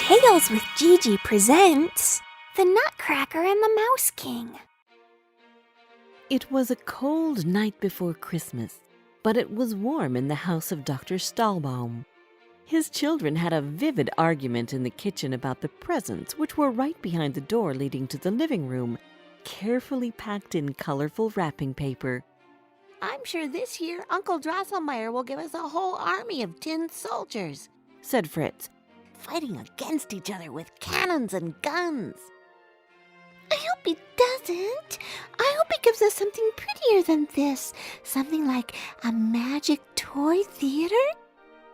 Tales with Gigi presents The Nutcracker and the Mouse King. It was a cold night before Christmas, but it was warm in the house of Dr. Stahlbaum. His children had a vivid argument in the kitchen about the presents, which were right behind the door leading to the living room, carefully packed in colorful wrapping paper. "I'm sure this year Uncle Drosselmeyer will give us a whole army of tin soldiers," said Fritz, fighting against each other with cannons and guns. "I hope he doesn't. I hope he gives us something prettier than this. Something like a magic toy theater.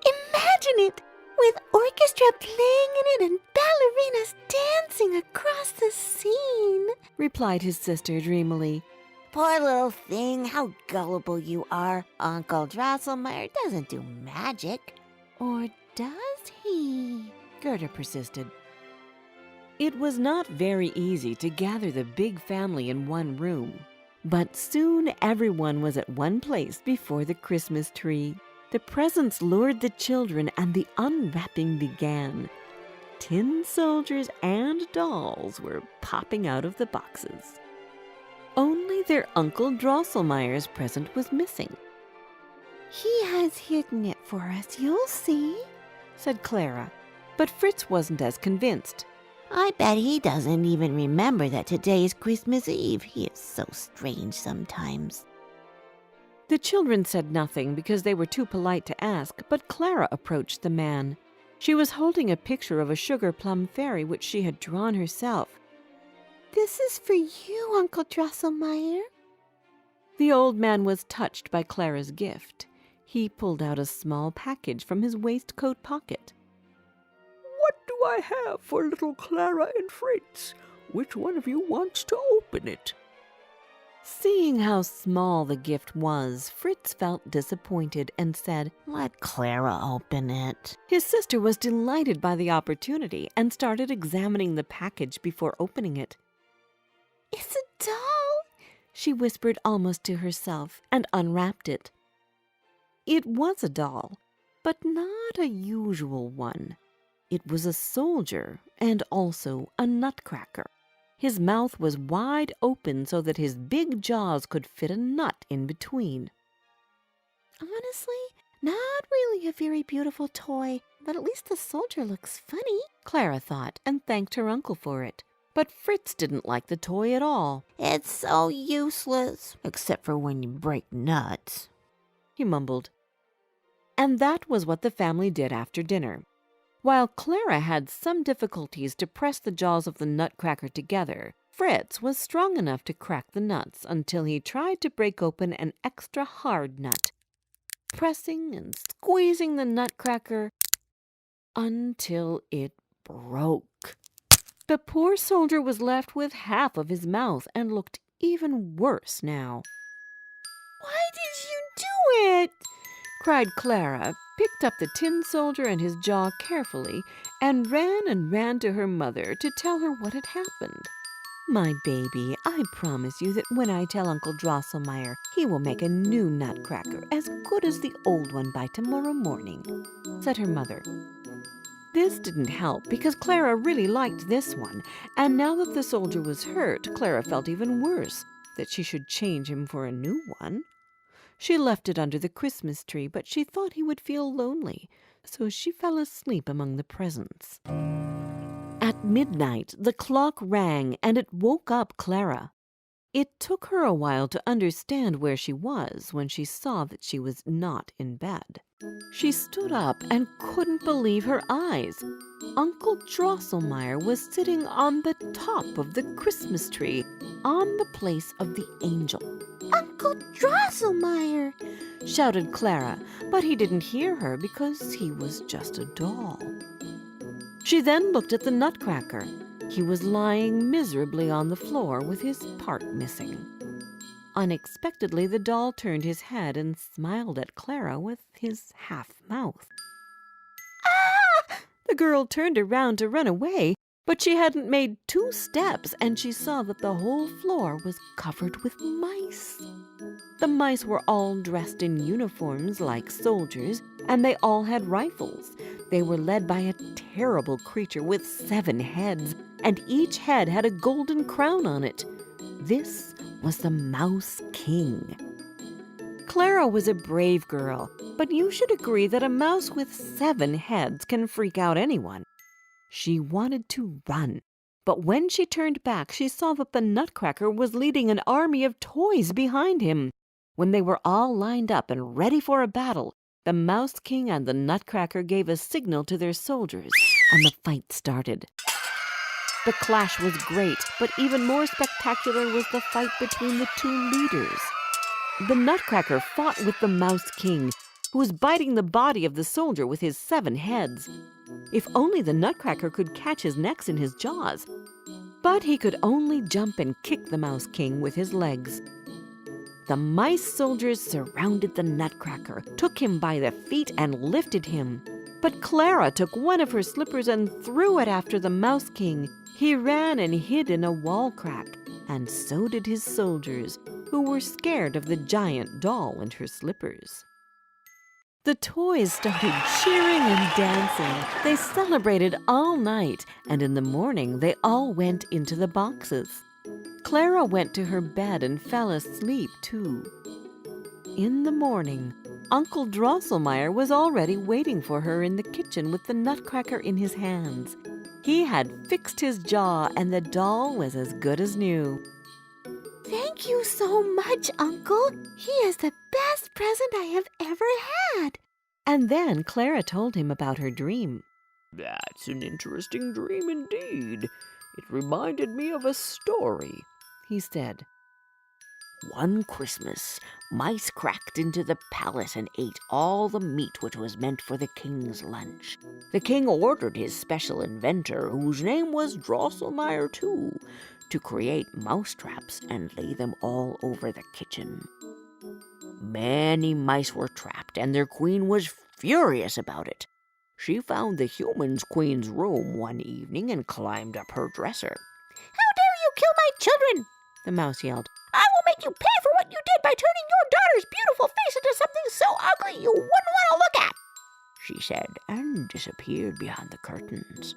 Imagine it, with orchestra playing in it and ballerinas dancing across the scene," replied his sister dreamily. "Poor little thing, how gullible you are. Uncle Drosselmeyer doesn't do magic. Or does he?" Gerda persisted. It was not very easy to gather the big family in one room, but soon everyone was at one place before the Christmas tree. The presents lured the children and the unwrapping began. Tin soldiers and dolls were popping out of the boxes. Only their Uncle Drosselmeyer's present was missing. "He has hidden it for us, you'll see," said Clara, but Fritz wasn't as convinced. "I bet he doesn't even remember that today is Christmas Eve. He is so strange sometimes." The children said nothing because they were too polite to ask, but Clara approached the man. She was holding a picture of a sugar plum fairy which she had drawn herself. "This is for you, Uncle Drosselmeyer." The old man was touched by Clara's gift. He pulled out a small package from his waistcoat pocket. "What do I have for little Clara and Fritz? Which one of you wants to open it?" Seeing how small the gift was, Fritz felt disappointed and said, "Let Clara open it." His sister was delighted by the opportunity and started examining the package before opening it. "It's a doll," she whispered almost to herself, and unwrapped it. It was a doll, but not a usual one. It was a soldier and also a nutcracker. His mouth was wide open so that his big jaws could fit a nut in between. "Honestly, not really a very beautiful toy, but at least the soldier looks funny," Clara thought, and thanked her uncle for it. But Fritz didn't like the toy at all. "It's so useless, except for when you break nuts," he mumbled. And that was what the family did after dinner. While Clara had some difficulties to press the jaws of the nutcracker together, Fritz was strong enough to crack the nuts until he tried to break open an extra hard nut, pressing and squeezing the nutcracker until it broke. The poor soldier was left with half of his mouth and looked even worse now. "Why did you do it?" cried Clara, picked up the tin soldier and his jaw carefully, and ran to her mother to tell her what had happened. "My baby, I promise you that when I tell Uncle Drosselmeyer, he will make a new nutcracker as good as the old one by tomorrow morning," said her mother. This didn't help because Clara really liked this one, and now that the soldier was hurt, Clara felt even worse that she should change him for a new one. She left it under the Christmas tree, but she thought he would feel lonely, so she fell asleep among the presents. At midnight, the clock rang, and it woke up Clara. It took her a while to understand where she was when she saw that she was not in bed. She stood up and couldn't believe her eyes. Uncle Drosselmeyer was sitting on the top of the Christmas tree, on the place of the angel. "Uncle Drosselmeyer!" shouted Clara, but he didn't hear her because he was just a doll. She then looked at the nutcracker. He was lying miserably on the floor with his part missing. Unexpectedly, the doll turned his head and smiled at Clara with his half-mouth. "Ah!" The girl turned around to run away, but she hadn't made 2 steps, and she saw that the whole floor was covered with mice. The mice were all dressed in uniforms like soldiers, and they all had rifles. They were led by a terrible creature with 7 heads, and each head had a golden crown on it. This was the Mouse King. Clara was a brave girl, but you should agree that a mouse with 7 heads can freak out anyone. She wanted to run, but when she turned back, she saw that the Nutcracker was leading an army of toys behind him. When they were all lined up and ready for a battle, the Mouse King and the Nutcracker gave a signal to their soldiers, and the fight started. The clash was great, but even more spectacular was the fight between the 2 leaders. The Nutcracker fought with the Mouse King, who was biting the body of the soldier with his 7 heads. If only the Nutcracker could catch his necks in his jaws. But he could only jump and kick the Mouse King with his legs. The mice soldiers surrounded the Nutcracker, took him by the feet, and lifted him. But Clara took one of her slippers and threw it after the Mouse King. He ran and hid in a wall crack, and so did his soldiers, who were scared of the giant doll and her slippers. The toys started cheering and dancing. They celebrated all night, and in the morning they all went into the boxes. Clara went to her bed and fell asleep, too. In the morning, Uncle Drosselmeyer was already waiting for her in the kitchen with the Nutcracker in his hands. He had fixed his jaw, and the doll was as good as new. Thank you so much, Uncle. He is the best present I have ever had. And then Clara told him about her dream. That's an interesting dream indeed. It reminded me of a story, he said. One Christmas, mice cracked into the palace and ate all the meat which was meant for the king's lunch. The king ordered his special inventor, whose name was Drosselmeyer too, to create mousetraps and lay them all over the kitchen. Many mice were trapped, and their queen was furious about it. She found the human's queen's room one evening and climbed up her dresser. How dare you kill my children? The mouse yelled. I will make you pay for what you did by turning your daughter's beautiful face into something so ugly you wouldn't want to look at, she said, and disappeared behind the curtains.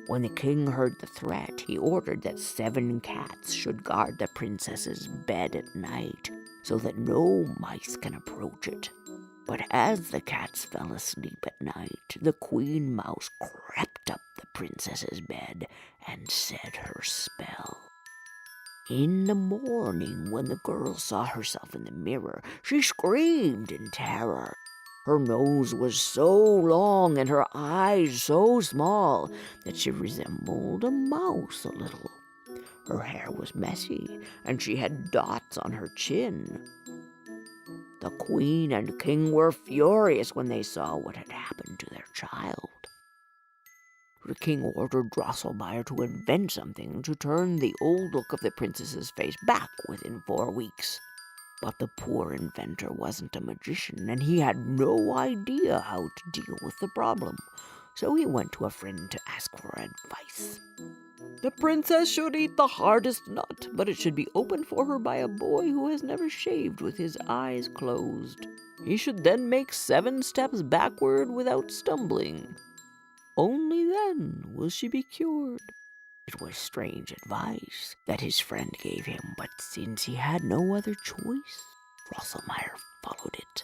When the king heard the threat, he ordered that 7 cats should guard the princess's bed at night, so that no mice can approach it. But as the cats fell asleep at night, the queen mouse crept up the princess's bed and said her spell. In the morning, when the girl saw herself in the mirror, she screamed in terror. Her nose was so long and her eyes so small that she resembled a mouse a little. Her hair was messy, and she had dots on her chin. The queen and king were furious when they saw what had happened to their child. The king ordered Drosselmeyer to invent something to turn the old look of the princess's face back within 4 weeks. But the poor inventor wasn't a magician, and he had no idea how to deal with the problem, so he went to a friend to ask for advice. The princess should eat the hardest nut, but it should be opened for her by a boy who has never shaved with his eyes closed. He should then make 7 steps backward without stumbling. Only then will she be cured. It was strange advice that his friend gave him, but since he had no other choice, Drosselmeyer followed it.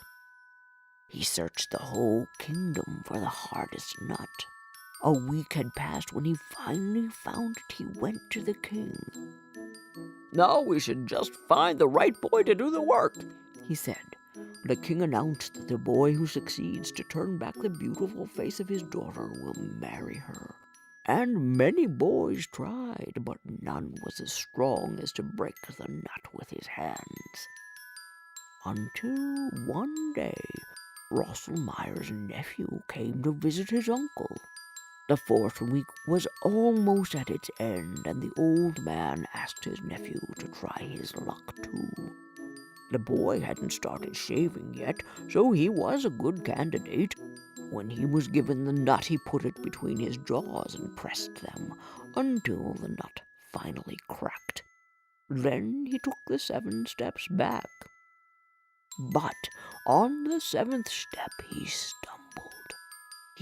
He searched the whole kingdom for the hardest nut. A week had passed when he finally found it. He went to the king. Now we should just find the right boy to do the work, he said. The king announced that the boy who succeeds to turn back the beautiful face of his daughter will marry her. And many boys tried, but none was as strong as to break the nut with his hands. Until one day, Drosselmeyer's nephew came to visit his uncle. The 4th week was almost at its end, and the old man asked his nephew to try his luck too. The boy hadn't started shaving yet, so he was a good candidate. When he was given the nut, he put it between his jaws and pressed them until the nut finally cracked. Then he took the 7 steps back. But on the 7th step he stumbled.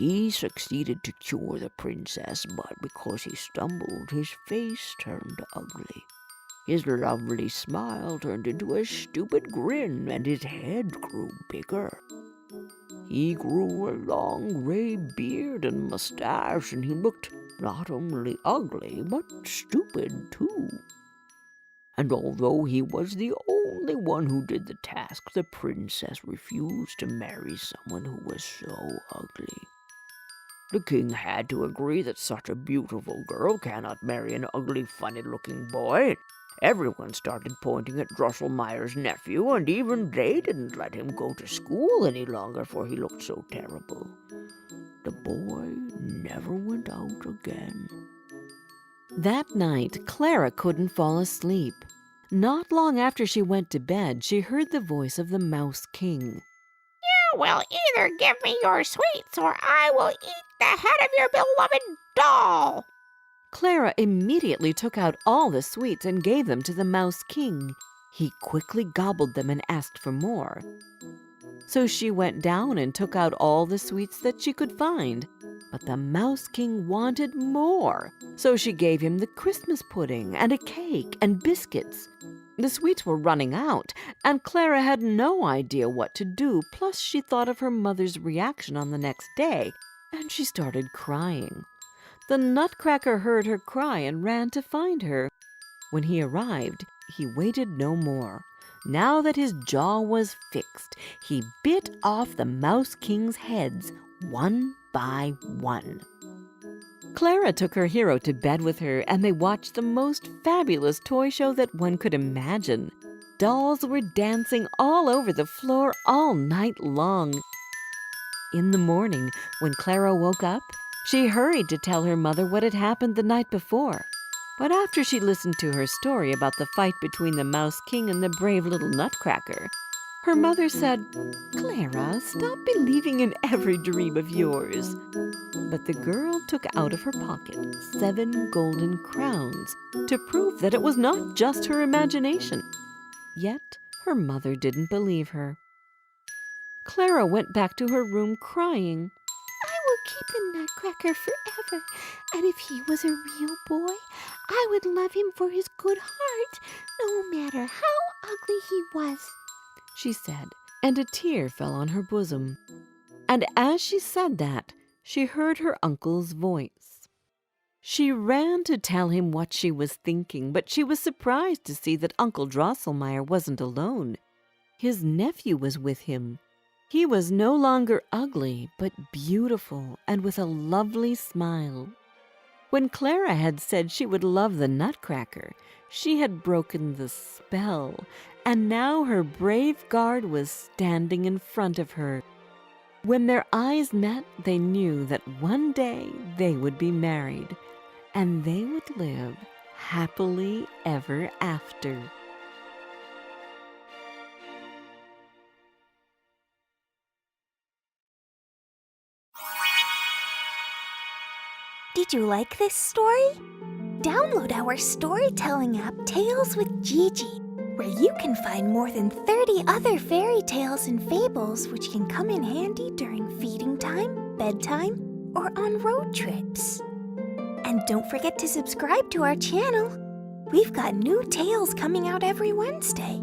He succeeded to cure the princess, but because he stumbled, his face turned ugly. His lovely smile turned into a stupid grin, and his head grew bigger. He grew a long gray beard and mustache, and he looked not only ugly, but stupid too. And although he was the only one who did the task, the princess refused to marry someone who was so ugly. The king had to agree that such a beautiful girl cannot marry an ugly, funny-looking boy. Everyone started pointing at Drosselmeyer's nephew, and even they didn't let him go to school any longer, for he looked so terrible. The boy never went out again. That night, Clara couldn't fall asleep. Not long after she went to bed, she heard the voice of the Mouse King. You will either give me your sweets or I will eat the head of your beloved doll. Clara immediately took out all the sweets and gave them to the Mouse King. He quickly gobbled them and asked for more. So she went down and took out all the sweets that she could find. But the Mouse King wanted more, so she gave him the Christmas pudding and a cake and biscuits. The sweets were running out, and Clara had no idea what to do, plus she thought of her mother's reaction on the next day, and she started crying. The Nutcracker heard her cry and ran to find her. When he arrived, he waited no more. Now that his jaw was fixed, he bit off the Mouse King's heads one by one. Clara took her hero to bed with her, and they watched the most fabulous toy show that one could imagine. Dolls were dancing all over the floor all night long. In the morning, when Clara woke up, she hurried to tell her mother what had happened the night before. But after she listened to her story about the fight between the Mouse King and the brave little Nutcracker, her mother said, "Clara, stop believing in every dream of yours." But the girl took out of her pocket 7 golden crowns to prove that it was not just her imagination. Yet her mother didn't believe her. Clara went back to her room crying. I will keep the Nutcracker forever, and if he was a real boy, I would love him for his good heart, no matter how ugly he was, she said, and a tear fell on her bosom. And as she said that, she heard her uncle's voice. She ran to tell him what she was thinking, but she was surprised to see that Uncle Drosselmeyer wasn't alone. His nephew was with him. He was no longer ugly, but beautiful and with a lovely smile. When Clara had said she would love the Nutcracker, she had broken the spell, and now her brave guard was standing in front of her. When their eyes met, they knew that one day they would be married, and they would live happily ever after. Did you like this story? Download our storytelling app, Tales with Gigi, where you can find more than 30 other fairy tales and fables which can come in handy during feeding time, bedtime, or on road trips. And don't forget to subscribe to our channel. We've got new tales coming out every Wednesday.